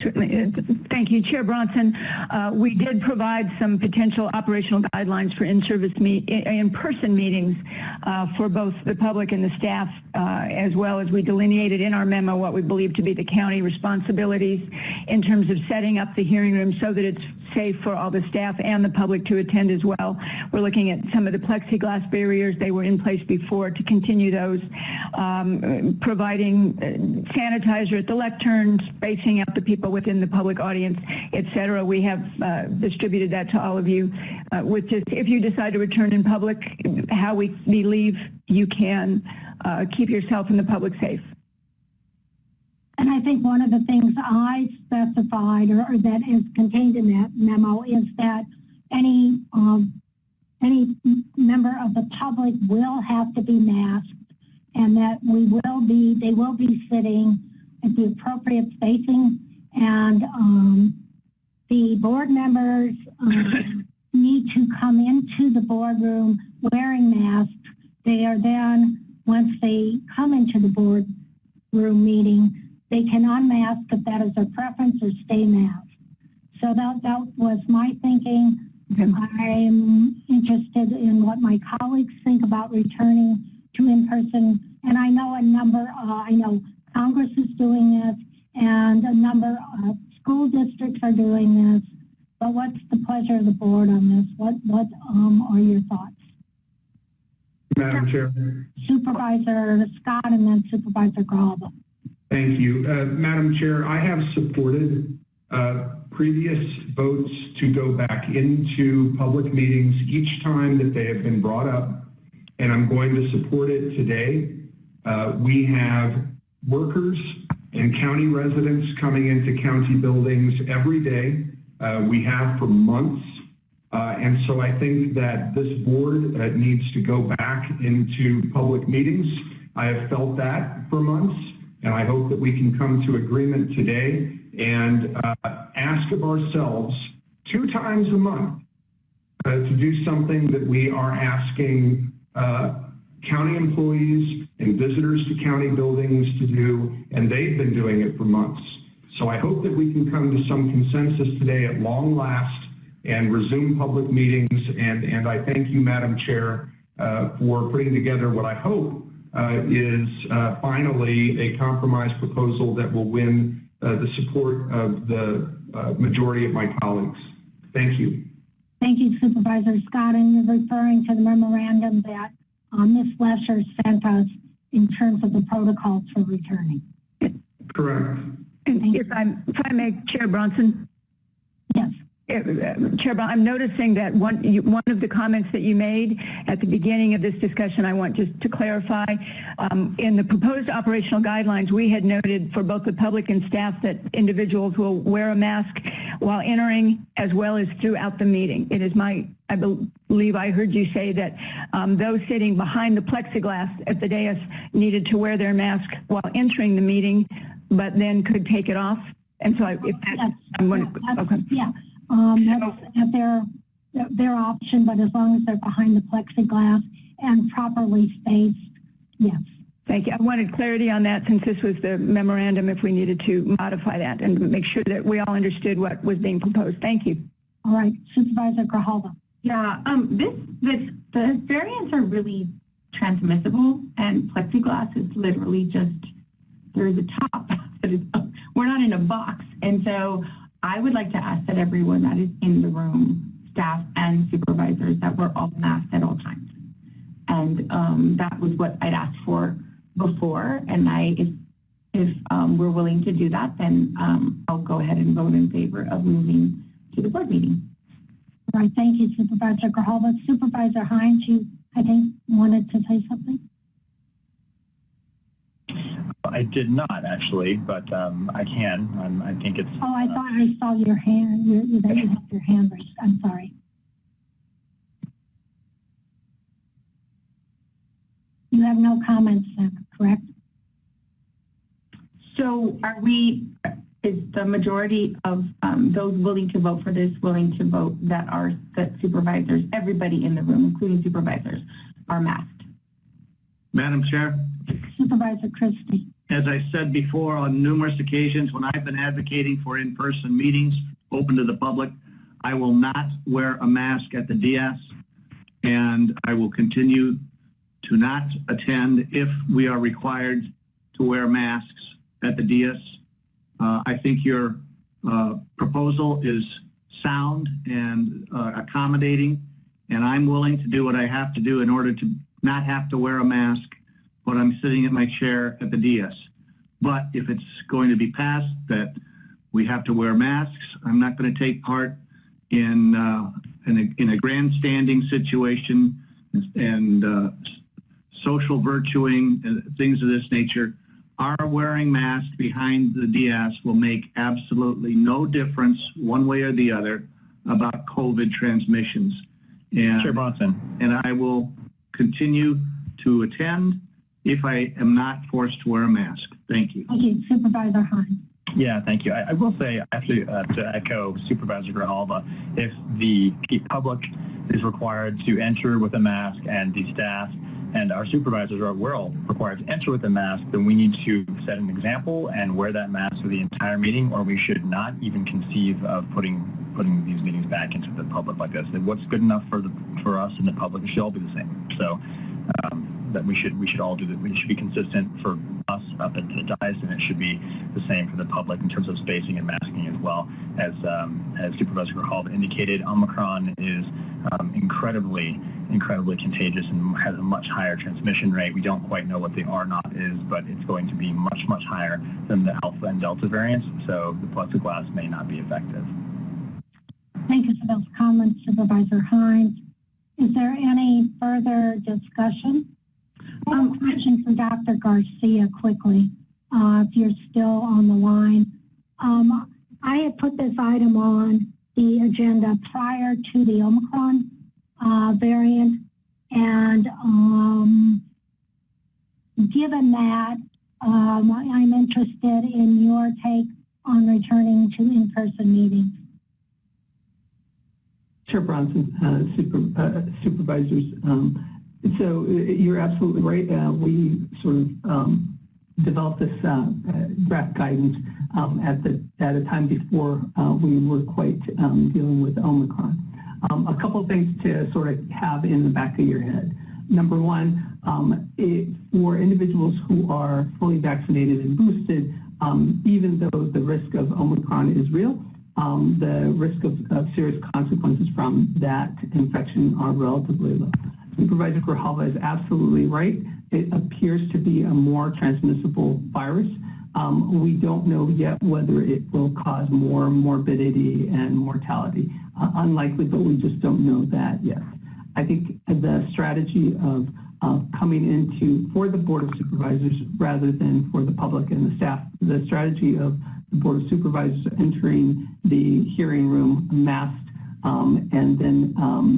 Certainly. Thank you, Chair Bronson. We did provide some potential operational guidelines for in-person meetings for both the public and the staff, as well as we delineated in our memo what we believe to be the county responsibilities in terms of setting up the hearing room so that it's safe for all the staff and the public to attend as well. We're looking at some of the plexiglass barriers. They were in place before, to continue those, providing sanitizer at the lectern, spacing out the people within the public audience, etc. We have distributed that to all of you with just, if you decide to return in public, how we believe you can keep yourself and the public safe. And I think one of the things I specified, or that is contained in that memo, is that any member of the public will have to be masked, and that they will be sitting at the appropriate spacing, and the board members need to come into the boardroom wearing masks. They are then, once they come into the boardroom meeting, they can unmask if that is their preference, or stay masked. So that was my thinking. I'm interested in what my colleagues think about returning to in-person. And I know I know Congress is doing this, and a number of school districts are doing this. But what's the pleasure of the board on this? What are your thoughts? Madam Chair. Supervisor Scott, and then Supervisor Grijalva. Thank you. Madam Chair, I have supported previous votes to go back into public meetings each time that they have been brought up, and I'm going to support it today. We have workers and county residents coming into county buildings every day. We have for months, and so I think that this board needs to go back into public meetings. I have felt that for months, and I hope that we can come to agreement today and ask of ourselves 2 times a month to do something that we are asking county employees and visitors to county buildings to do, and they've been doing it for months. So I hope that we can come to some consensus today at long last and resume public meetings, and I thank you, Madam Chair, for putting together what I hope is finally a compromise proposal that will win the support of the majority of my colleagues. Thank you. Thank you, Supervisor Scott. And you're referring to the memorandum that Ms. Lesher sent us in terms of the protocols for returning. Correct. And if I may, Chair Bronson. Yes. Chair, I'm noticing that one of the comments that you made at the beginning of this discussion, I want just to clarify. In the proposed operational guidelines, we had noted for both the public and staff that individuals will wear a mask while entering as well as throughout the meeting. It is I believe I heard you say that those sitting behind the plexiglass at the dais needed to wear their mask while entering the meeting, but then could take it off. And so if that's, okay. Yeah. That's their option, but as long as they're behind the plexiglass and properly spaced, yes. Thank you. I wanted clarity on that since this was the memorandum, if we needed to modify that and make sure that we all understood what was being proposed. Thank you. All right, Supervisor Grijalva. Yeah, the variants are really transmissible, and plexiglass is literally just, there's a top. We're not in a box, and so I would like to ask that everyone that is in the room, staff and supervisors, that we're all masked at all times. And that was what I'd asked for before. And if we're willing to do that, then I'll go ahead and vote in favor of moving to the board meeting. All right, thank you, Supervisor Grijalva. Supervisor Hines, you, I think, wanted to say something? I did not actually, but I can. I think it's. Oh, I thought I saw your hand. You have your hand raised. I'm sorry. You have no comments, then, correct? So, is the majority of those willing to vote for this willing to vote that supervisors, everybody in the room, including supervisors, are masked? Madam Chair. Supervisor Christy. As I said before on numerous occasions, when I've been advocating for in-person meetings open to the public, I will not wear a mask at the DS, and I will continue to not attend if we are required to wear masks at the DS. I think your proposal is sound and accommodating, and I'm willing to do what I have to do in order to not have to wear a mask when I'm sitting at my chair at the DS. But if it's going to be passed that we have to wear masks, I'm not going to take part in a grandstanding situation and social virtuing and things of this nature. Our wearing masks behind the DS will make absolutely no difference one way or the other about COVID transmissions. And, Chair Bronson. And I will continue to attend if I am not forced to wear a mask. Thank you. Thank you, Supervisor Hines. Yeah, thank you. I will say, actually, to echo Supervisor Grijalva, if the public is required to enter with a mask and the staff and our supervisors we're all required to enter with a mask, then we need to set an example and wear that mask for the entire meeting, or we should not even conceive of putting these meetings back into the public like this. What's good enough for us and the public should all be the same. So that we should all do that. We should be consistent for us up at the dais, and it should be the same for the public in terms of spacing and masking as well. As Supervisor Grijalva indicated, Omicron is incredibly contagious and has a much higher transmission rate. We don't quite know what the R naught is, but it's going to be much higher than the Alpha and Delta variants, so the plexiglass may not be effective. Thank you for those comments, Supervisor Hines. Is there any further discussion? I have a question for Dr. Garcia quickly, if you're still on the line. I had put this item on the agenda prior to the Omicron variant, and given that, I'm interested in your take on returning to in-person meetings. Chair Bronson, supervisors. So you're absolutely right. We sort of developed this draft guidance at a time before we were quite dealing with Omicron. A couple of things to sort of have in the back of your head. Number one, for individuals who are fully vaccinated and boosted, even though the risk of Omicron is real, the risk of serious consequences from that infection are relatively low. Supervisor Grijalva is absolutely right. It appears to be a more transmissible virus. We don't know yet whether it will cause more morbidity and mortality. Unlikely, but we just don't know that yet. I think the strategy of coming into, for the Board of Supervisors rather than for the public and the staff, the strategy of the Board of Supervisors entering the hearing room masked and then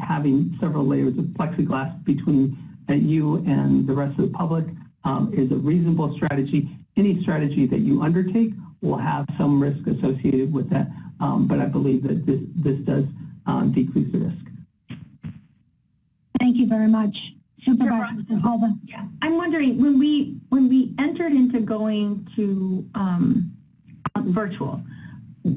having several layers of plexiglass between you and the rest of the public is a reasonable strategy. Any strategy that you undertake will have some risk associated with that, but I believe that this does decrease the risk. Thank you very much. Supervisor Grijalva. Yeah, I'm wondering, when we entered into going to virtual,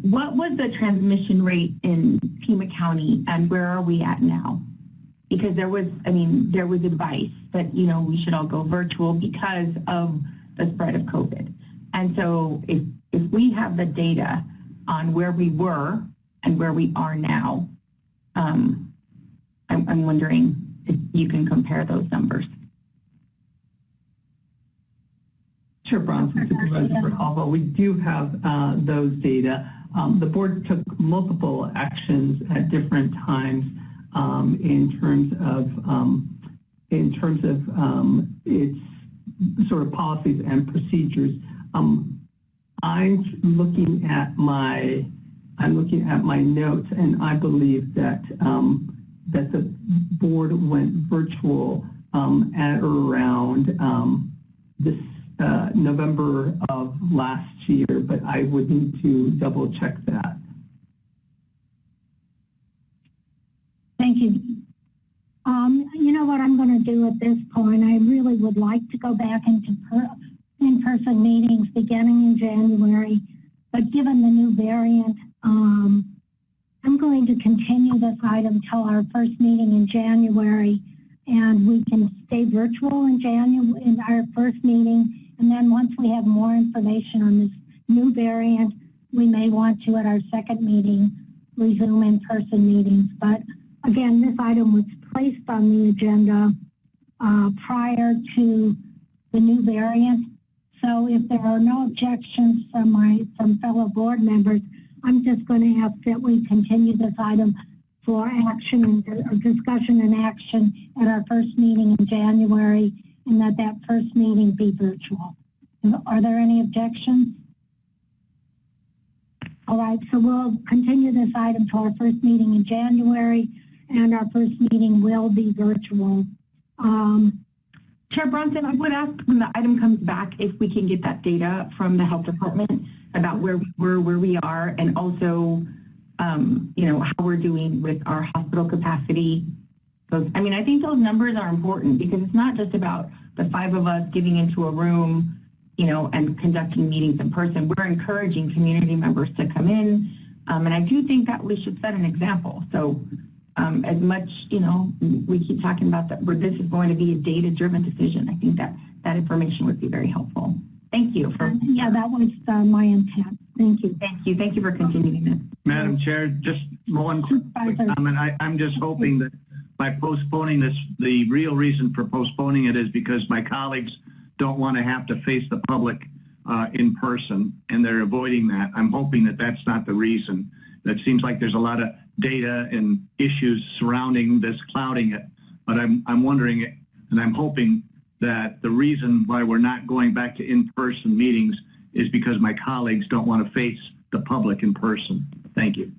what was the transmission rate in Pima County, and where are we at now? Because there was advice that, we should all go virtual because of the spread of COVID. And so if we have the data on where we were and where we are now, I'm wondering if you can compare those numbers. Sure, Bronson, Supervisor Grijalva. We do have those data. The board took multiple actions at different times in terms of its sort of policies and procedures. I'm looking at my notes, and I believe that that the board went virtual at around this November of last year, but I would need to double check that. Thank you. You know what I'm going to do at this point? I really would like to go back into in-person meetings beginning in January, but given the new variant, I'm going to continue this item till our first meeting in January, and we can stay virtual in our first meeting, and then once we have more information on this new variant, we may want to, at our second meeting, resume in-person meetings. But again, this item was placed on the agenda prior to the new variant. So if there are no objections from fellow board members, I'm just going to ask that we continue this item for action or discussion and action at our first meeting in January, and that first meeting be virtual. Are there any objections? All right, so we'll continue this item to our first meeting in January, and our first meeting will be virtual. Chair Bronson, I would ask when the item comes back if we can get that data from the health department about where we were, where we are, and also, how we're doing with our hospital capacity. So, I think those numbers are important because it's not just about the 5 of us getting into a room, and conducting meetings in person. We're encouraging community members to come in, and I do think that we should set an example. So, as much, we keep talking about that, where this is going to be a data-driven decision. I think that information would be very helpful. Thank you. Yeah, that was my intent. Thank you. Thank you. Thank you for continuing this. Madam Chair, just one quick comment. I'm just hoping that by postponing this, the real reason for postponing it is because my colleagues don't want to have to face the public in person, and they're avoiding that. I'm hoping that that's not the reason. That seems like there's a lot of data and issues surrounding this, clouding it. But I'm wondering, and I'm hoping that the reason why we're not going back to in-person meetings is because my colleagues don't want to face the public in person. Thank you.